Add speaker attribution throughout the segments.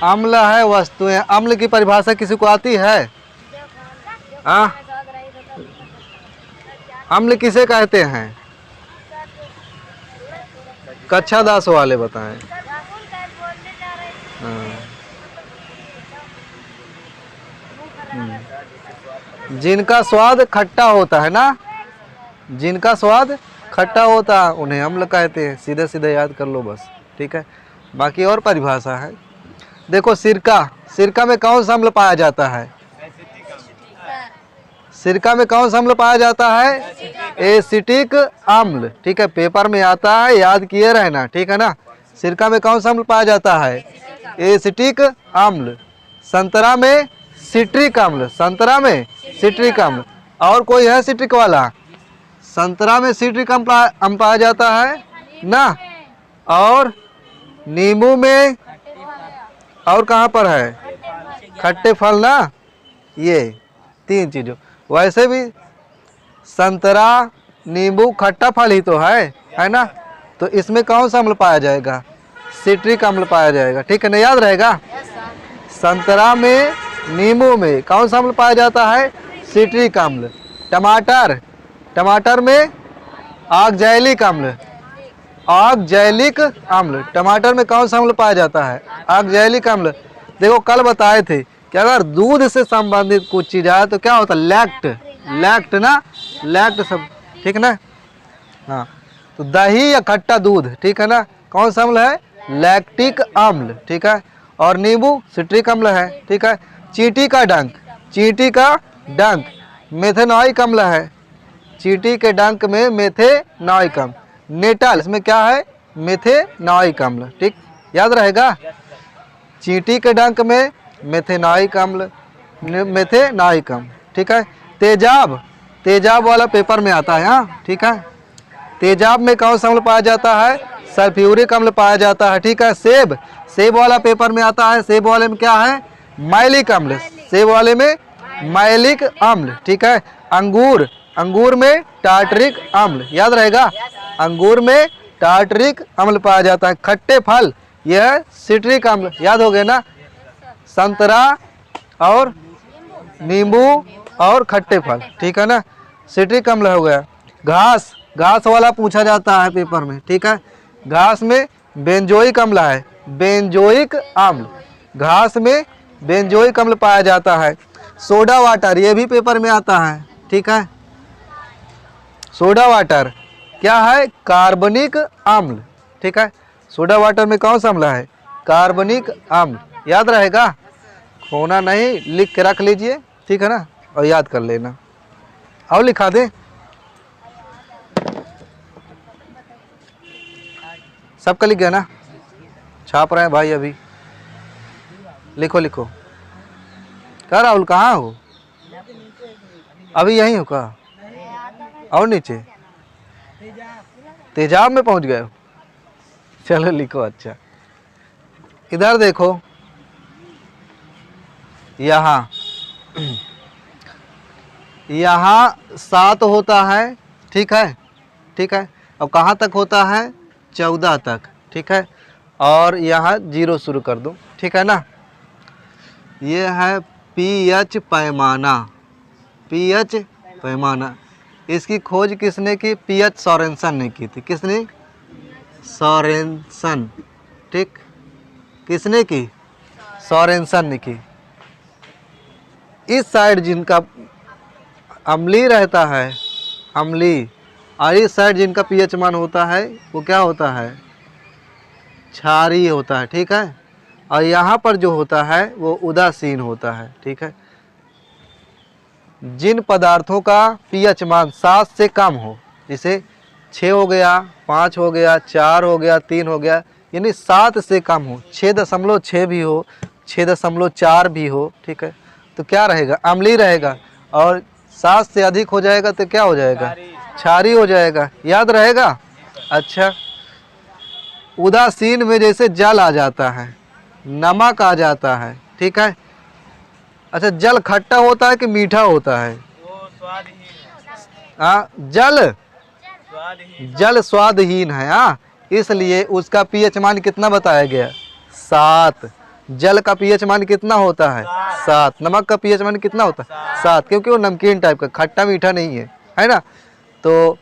Speaker 1: अम्ल है वस्तुएं। अम्ल की परिभाषा किसी को आती है? हाँ, अम्ल किसे कहते हैं? कक्षा 10 वाले बताएं। जिनका स्वाद खट्टा होता है ना, जिनका स्वाद खट्टा होता है उन्हें अम्ल कहते हैं। सीधे सीधे याद कर लो बस, ठीक है। बाकी और परिभाषा है। देखो सिरका, सिरका में कौन सा अम्ल पाया जाता है? सिरका में कौन सा अम्ल पाया जाता है? एसिटिक अम्ल, ठीक है। पेपर में आता है, याद किए रहना, ठीक है ना। सिरका में कौन सा अम्ल पाया जाता है? एसिटिक अम्ल। संतरा में सिट्रिक अम्ल, संतरा में सिट्रिक अम्ल। और कोई है सिट्रिक वाला? संतरा में सिट्रिक अम्ल पाया जाता है ना। और नींबू में, और कहाँ पर है? खट्टे फल ना। ये 3 चीजों। वैसे भी संतरा, नींबू खट्टा फल ही तो है ना। तो इसमें कौन सा अम्ल पाया जाएगा? सिट्रिक अम्ल पाया जाएगा, ठीक है ना। याद रहेगा। संतरा में, नींबू में कौन सा अम्ल पाया जाता है? सिट्रिक अम्ल। टमाटर, टमाटर में ऑक्जैलिक अम्ल, ऑक्जैलिक अम्ल। टमाटर में कौन सा अम्ल पाया जाता है? ऑक्जैलिक अम्ल। देखो कल बताए थे कि अगर दूध से संबंधित कुछ चीज आए तो क्या होता है? लैक्ट, लैक्ट ना, लैक्ट सब, ठीक ना। हाँ, तो दही या खट्टा दूध, ठीक है ना, कौन सा अम्ल है? लैक्टिक अम्ल, ठीक है। और नींबू सिट्रिक अम्ल है, ठीक है। चींटी का डंक, चींटी का डंक मेथेनॉइक अम्ल है। चींटी के डंक में मेथेनॉइक अम्ल। नेटल, इसमें क्या है? मेथेनॉइक अम्ल, ठीक, याद रहेगा। चींटी के डंक में मेथेनॉइक अम्ल, मेथेनॉइक अम्ल, ठीक है। तेजाब, तेजाब वाला पेपर में आता है, हाँ, ठीक है। तेजाब में कौन सा अम्ल पाया जाता है? सल्फ्यूरिक अम्ल पाया जाता है, ठीक है। सेब, सेब वाला पेपर में आता है। सेब वाले में क्या है? मैलिक अम्ल, सेब वाले में मैलिक अम्ल, ठीक है। अंगूर, अंगूर में टार्टरिक अम्ल, याद रहेगा। अंगूर में टार्टरिक अम्ल पाया जाता है। खट्टे फल, यह सिट्रिक अम्ल, याद हो गया ना। संतरा और नींबू और खट्टे फल, ठीक है ना, सिट्रिक अम्ल हो गया। घास, घास वाला पूछा जाता है पेपर में, ठीक है। घास में बेंजोइक अम्ल है, बेंजोइक अम्ल। घास में बेंजोइक अम्ल पाया जाता है। सोडा वाटर, ये भी पेपर में आता है, ठीक है। सोडा वाटर क्या है? कार्बनिक अम्ल, ठीक है। सोडा वाटर में कौन सा अम्ल है? कार्बनिक अम्ल, याद रहेगा। खोना नहीं, लिख के रख लीजिए, ठीक है ना, और याद कर लेना। और लिखा दे, सबका लिख गया ना? छाप रहे हैं भाई अभी, लिखो लिखो। क्या राहुल, कहाँ हो? अभी यहीं हो का? और नीचे तेजाब में पहुंच गए हो? चलो लिखो। अच्छा, इधर देखो, यहाँ यहाँ 7 होता है, ठीक है, ठीक है। अब कहाँ तक होता है? 14 तक, ठीक है। और यहाँ 0 शुरू कर दो, ठीक है ना। ये है पीएच पैमाना, पीएच पैमाना। इसकी खोज किसने की? पीएच सोरेनसन ने की थी। किसने? सोरेनसन, ठीक। किसने की? सोरेनसन ने की। इस साइड जिनका अम्लीय रहता है, अम्लीय, और इस साइड जिनका पीएच मान होता है वो क्या होता है? क्षारीय होता है, ठीक है। और यहाँ पर जो होता है वो उदासीन होता है, ठीक है। जिन पदार्थों का पीएच मान 7 से कम हो, जैसे 6 हो गया, 5 हो गया, 4 हो गया, 3 हो गया, यानी 7 से कम हो, 6.6 भी हो, 6.4 भी हो, ठीक है, तो क्या रहेगा? अम्लीय रहेगा। और 7 से अधिक हो जाएगा तो क्या हो जाएगा? क्षारीय हो जाएगा, याद रहेगा। अच्छा, उदासीन में जैसे जल आ जाता है, नमक आ जाता है, ठीक है। अच्छा, जल खट्टा होता है कि मीठा होता है? हाँ, जल स्वादहीन है, हाँ, इसलिए उसका पीएच मान कितना बताया गया? 7। जल का पीएच मान कितना होता है 7, नमक का पीएच मान कितना होता है 7, क्योंकि वो नमकीन टाइप का, खट्टा मीठा नहीं है ना। तो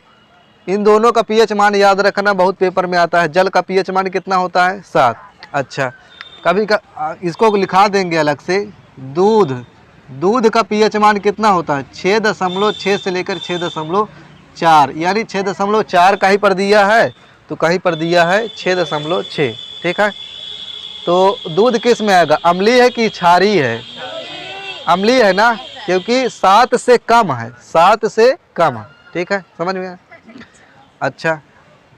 Speaker 1: इन दोनों का पीएच मान याद रखना, बहुत पेपर में आता है। जल का पीएच मान कितना होता है 7। अच्छा, इसको लिखा देंगे अलग से। दूध का पीएच मान कितना होता है 6.6 से लेकर 6.4, यानी 6.4 कहीं पर दिया है तो कहीं पर दिया है 6.6, ठीक है। तो दूध किस में आएगा, अम्लीय है कि क्षारीय है? अम्लीय है ना, क्योंकि 7 से कम है, 7 से कम है, ठीक है, समझ में आया। अच्छा,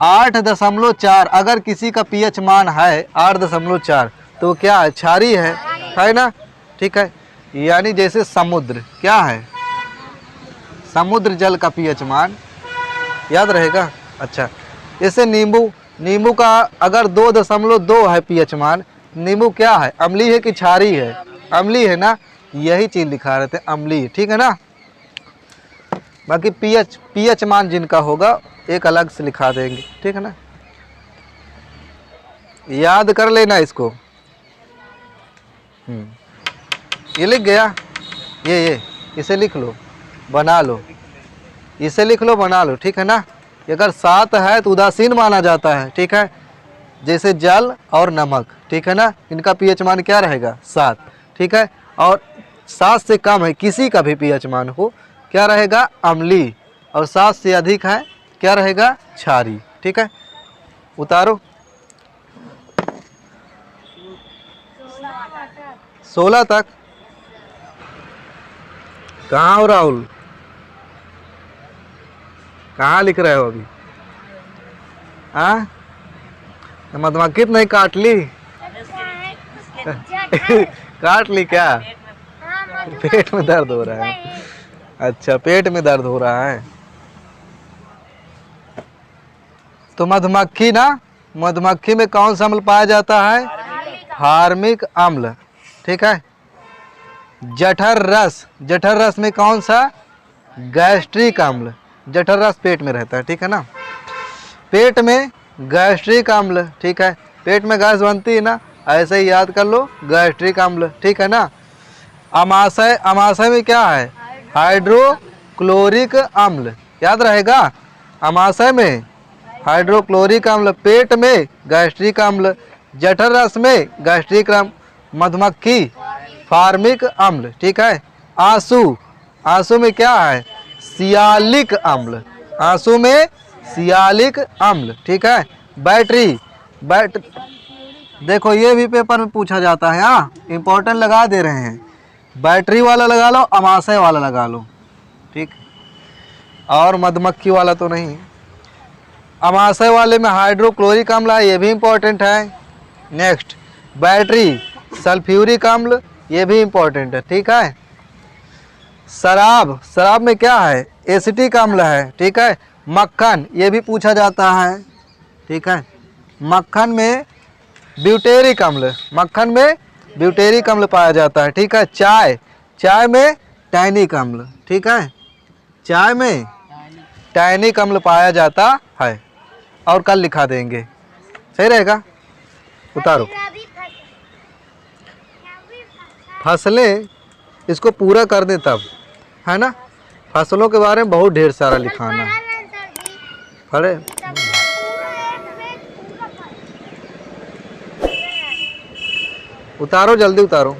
Speaker 1: 8.4 अगर किसी का पीएच मान है 8.4 तो क्या है, क्षारीय है ना, ठीक है। यानी जैसे समुद्र क्या है, समुद्र जल का पीएच मान याद रहेगा। अच्छा, जैसे नींबू का अगर 2.2 है पीएच मान, नींबू क्या है, अम्लीय है कि क्षारीय है? अम्लीय है ना, यही चीज लिखा रहते हैं, अम्लीय, ठीक है ना। बाकी पीएच मान जिनका होगा एक अलग से लिखा देंगे, ठीक है ना। याद कर लेना इसको। ये लिख गया, ये इसे लिख लो, बना लो, इसे लिख लो, बना लो, ठीक है ना। अगर 7 है तो उदासीन माना जाता है, ठीक है, जैसे जल और नमक, ठीक है ना, इनका पीएच मान क्या रहेगा 7, ठीक है। और 7 से कम है किसी का भी पीएच मान हो, क्या रहेगा, अम्लीय, और 7 से अधिक है क्या रहेगा, क्षारीय, ठीक है। उतारो 16 तक। कहाँ हो राहुल, कहाँ लिख रहे हो अभी? हाँ, मधुमक्खी नहीं काट ली? काट ली क्या? पेट में दर्द हो रहा है? अच्छा, पेट में दर्द हो रहा है। तो मधुमक्खी ना, मधुमक्खी में कौन सा अम्ल पाया जाता है, हार्मिक अम्ल, ठीक है। जठर रस में कौन सा, गैस्ट्रिक अम्ल। जठर रस पेट में रहता है, ठीक है ना। पेट में गैस्ट्रिक अम्ल, ठीक है, पेट में गैस बनती है ना, ऐसे ही याद कर लो, गैस्ट्रिक अम्ल, ठीक है ना। अमाशय में क्या है, हाइड्रोक्लोरिक अम्ल, याद रहेगा। अमाशय में हाइड्रोक्लोरिक अम्ल, पेट में गैस्ट्रिक अम्ल, जठर रस में गैस्ट्रिक अम्ल, मधुमक्खी फार्मिक अम्ल, ठीक है। आंसू में क्या है, सियालिक अम्ल, आंसू में सियालिक अम्ल, ठीक है। बैटरी देखो ये भी पेपर में पूछा जाता है, हाँ, इंपॉर्टेंट लगा दे रहे हैं। बैटरी वाला लगा लो, अमाशय वाला लगा लो, ठीक, और मधुमक्खी वाला तो नहीं। अमाशय वाले में हाइड्रोक्लोरिक अम्ल है, ये भी इंपॉर्टेंट है। नेक्स्ट, बैटरी सल्फ्यूरिक अम्ल, ये भी इंपॉर्टेंट है, ठीक है। शराब में क्या है, एसिटिक अम्ल है, ठीक है। मक्खन, ये भी पूछा जाता है, ठीक है। मक्खन में ब्यूटेरिक अम्ल, मक्खन में ब्यूटेरिक अम्ल पाया जाता है, ठीक है। चाय में टैनिक अम्ल, ठीक है, चाय में टैनिक अम्ल पाया जाता है। और कल लिखा देंगे, सही रहेगा। उतारो फसलें, इसको पूरा कर दे तब, है ना। फसलों के बारे में बहुत ढेर सारा लिखाना है। अरे उतारो, जल्दी उतारो।